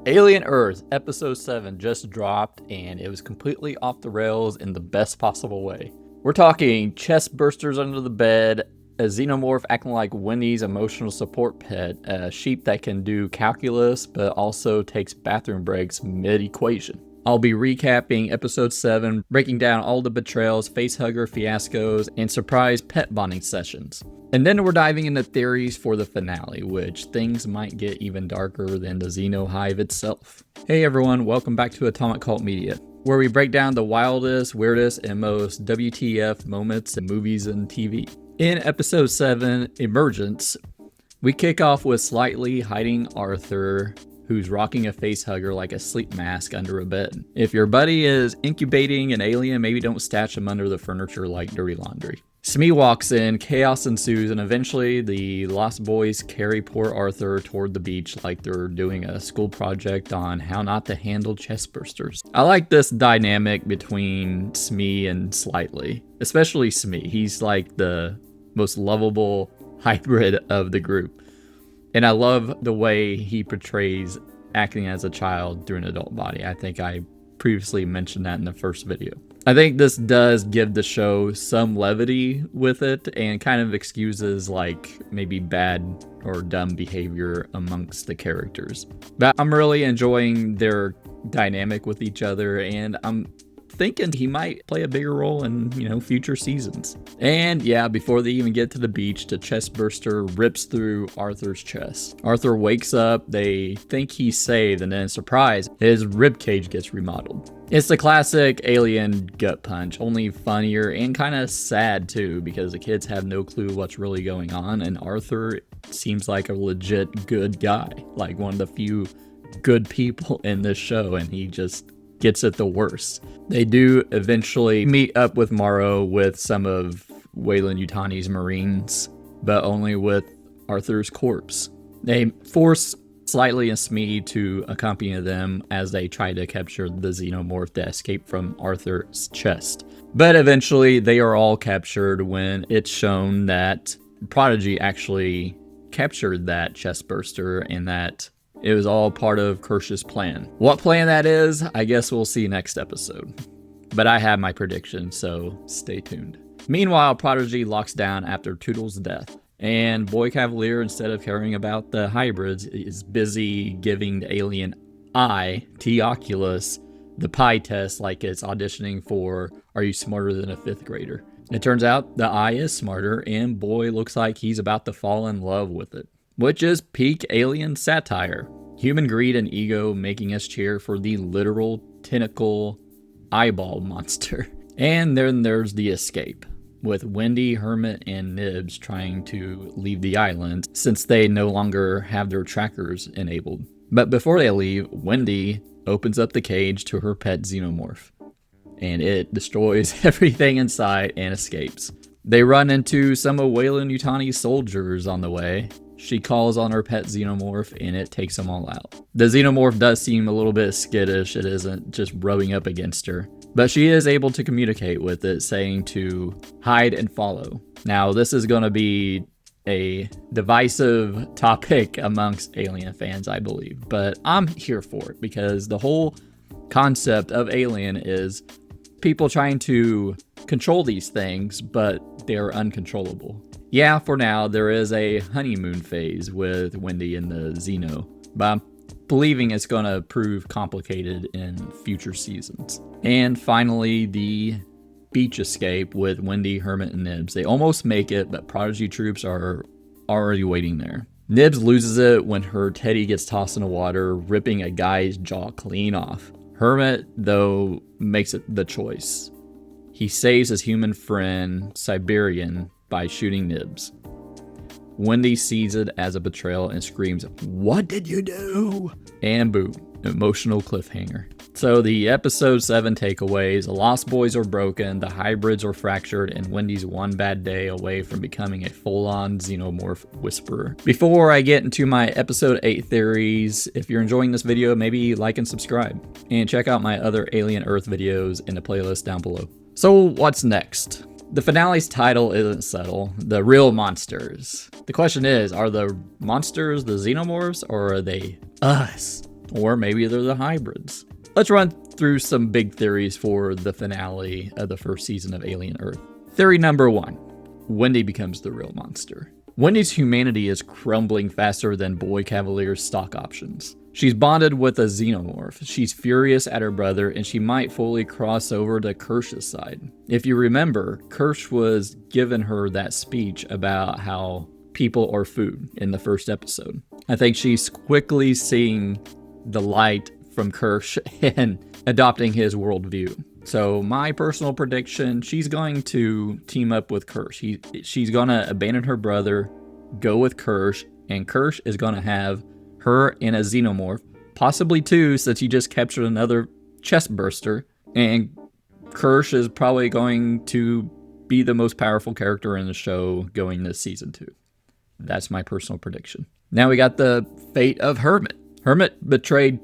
Alien Earth Episode 7 just dropped, and it was completely off the rails in the best possible way. We're talking chest bursters under the bed, a xenomorph acting like Wendy's emotional support pet, a sheep that can do calculus but also takes bathroom breaks mid-equation. I'll be recapping Episode 7, breaking down all the betrayals, facehugger fiascos, and surprise pet bonding sessions. And then we're diving into theories for the finale, which things might get even darker than the Xeno Hive itself. Hey everyone, welcome back to Atomic Cult Media, where we break down the wildest, weirdest, and most WTF moments in movies and TV. In Episode 7, Emergence, we kick off with slightly hiding Arthur, who's rocking a facehugger like a sleep mask under a bed. If your buddy is incubating an alien, maybe don't stash him under the furniture like dirty laundry. Smee walks in, chaos ensues, and eventually the Lost Boys carry poor Arthur toward the beach like they're doing a school project on how not to handle chest bursters. I like this dynamic between Smee and Slightly, especially Smee. He's like the most lovable hybrid of the group. And I love the way he portrays acting as a child through an adult body. I think I previously mentioned that in the first video. I think this does give the show some levity with it and kind of excuses like maybe bad or dumb behavior amongst the characters. But I'm really enjoying their dynamic with each other, and I'm thinking he might play a bigger role in, future seasons. And yeah, before they even get to the beach, the chest burster rips through Arthur's chest. Arthur wakes up, they think he's saved, and then surprise, his rib cage gets remodeled. It's the classic alien gut punch, only funnier and kind of sad too, because the kids have no clue what's really going on, and Arthur seems like a legit good guy, like one of the few good people in this show, and he just gets it the worst. They do eventually meet up with Morrow with some of Weyland-Yutani's Marines, but only with Arthur's corpse. They force Slightly and Smee to accompany them as they try to capture the xenomorph that escaped from Arthur's chest. But eventually they are all captured when it's shown that Prodigy actually captured that chest burster and that it was all part of Kirsch's plan. What plan that is, I guess we'll see next episode. But I have my prediction, so stay tuned. Meanwhile, Prodigy locks down after Toodle's death, and Boy Cavalier, instead of caring about the hybrids, is busy giving the alien eye, T. Oculus, the pie test like it's auditioning for Are You Smarter Than a Fifth Grader? It turns out the eye is smarter, and Boy looks like he's about to fall in love with it, which is peak alien satire. Human greed and ego making us cheer for the literal tentacle eyeball monster. And then there's the escape, with Wendy, Hermit, and Nibs trying to leave the island since they no longer have their trackers enabled. But before they leave, Wendy opens up the cage to her pet xenomorph, and it destroys everything inside and escapes. They run into some of Weyland-Yutani's soldiers on the way. She calls on her pet xenomorph and it takes them all out. The xenomorph does seem a little bit skittish. It isn't just rubbing up against her, but she is able to communicate with it, saying to hide and follow. Now, this is going to be a divisive topic amongst Alien fans, I believe, but I'm here for it because the whole concept of Alien is people trying to control these things, but they're uncontrollable. Yeah, for now, there is a honeymoon phase with Wendy and the Xeno, but I'm believing it's going to prove complicated in future seasons. And finally, the beach escape with Wendy, Hermit, and Nibs. They almost make it, but Prodigy troops are already waiting there. Nibs loses it when her teddy gets tossed in the water, ripping a guy's jaw clean off. Hermit, though, makes it the choice. He saves his human friend, Siberian, by shooting Nibs. Wendy sees it as a betrayal and screams, "What did you do?" And boom, emotional cliffhanger. So the episode 7 takeaways: the Lost Boys are broken, the hybrids are fractured, and Wendy's one bad day away from becoming a full-on xenomorph whisperer. Before I get into my episode 8 theories, if you're enjoying this video, maybe like and subscribe, and check out my other Alien Earth videos in the playlist down below. So what's next? The finale's title isn't subtle. The real monsters. The question is, are the monsters the xenomorphs or are they us? Or maybe they're the hybrids. Let's run through some big theories for the finale of the first season of Alien Earth. Theory number 1. Wendy becomes the real monster. Wendy's humanity is crumbling faster than Boy Cavalier's stock options. She's bonded with a xenomorph, she's furious at her brother, and she might fully cross over to Kirsch's side. If you remember, Kirsch was giving her that speech about how people are food in the first episode. I think she's quickly seeing the light from Kirsch and adopting his worldview. So my personal prediction, she's going to team up with Kirsch. She's going to abandon her brother, go with Kirsch, and Kirsch is going to have her in a xenomorph, possibly 2 since he just captured another chest burster, and Kirsch is probably going to be the most powerful character in the show going to season 2. That's my personal prediction. Now we got the fate of Hermit. Hermit betrayed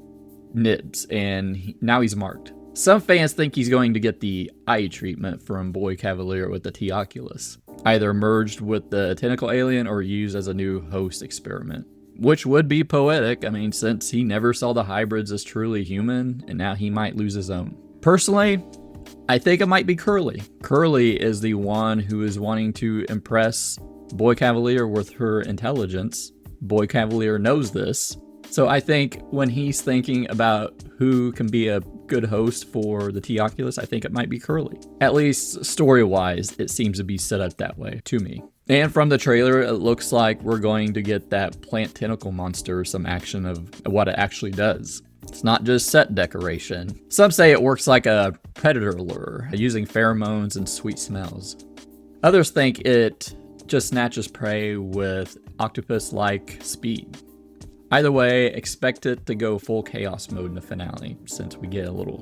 Nibs, and now he's marked. Some fans think he's going to get the eye treatment from Boy Cavalier with the T-Oculus, either merged with the tentacle alien or used as a new host experiment, which would be poetic, since he never saw the hybrids as truly human, and now he might lose his own. Personally, I think it might be Curly. Curly is the one who is wanting to impress Boy Cavalier with her intelligence. Boy Cavalier knows this. So I think when he's thinking about who can be a good host for the T-Oculus, I think it might be Curly. At least story-wise, it seems to be set up that way to me. And from the trailer, it looks like we're going to get that plant tentacle monster some action of what it actually does. It's not just set decoration. Some say it works like a predator lure, using pheromones and sweet smells. Others think it just snatches prey with octopus-like speed. Either way, expect it to go full chaos mode in the finale, since we get a little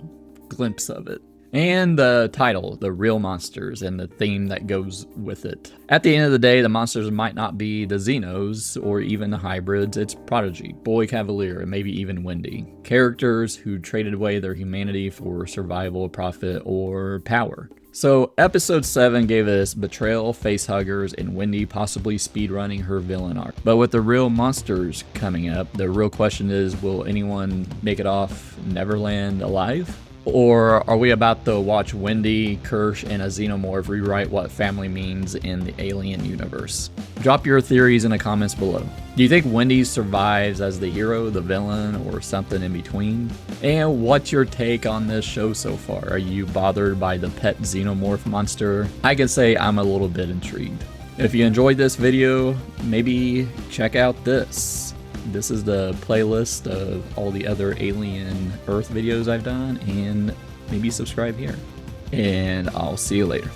glimpse of it. And the title, The Real Monsters, and the theme that goes with it. At the end of the day, the monsters might not be the Xenos, or even the hybrids. It's Prodigy, Boy Cavalier, and maybe even Wendy. Characters who traded away their humanity for survival, profit, or power. So episode 7 gave us betrayal, facehuggers, and Wendy possibly speedrunning her villain arc. But with the real monsters coming up, the real question is, will anyone make it off Neverland alive? Or are we about to watch Wendy, Kirsch, and a xenomorph rewrite what family means in the Alien universe? Drop your theories in the comments below. Do you think Wendy survives as the hero, the villain, or something in between? And what's your take on this show so far? Are you bothered by the pet xenomorph monster? I can say I'm a little bit intrigued. If you enjoyed this video, maybe check out this. This is the playlist of all the other Alien Earth videos I've done, and maybe subscribe here. And I'll see you later.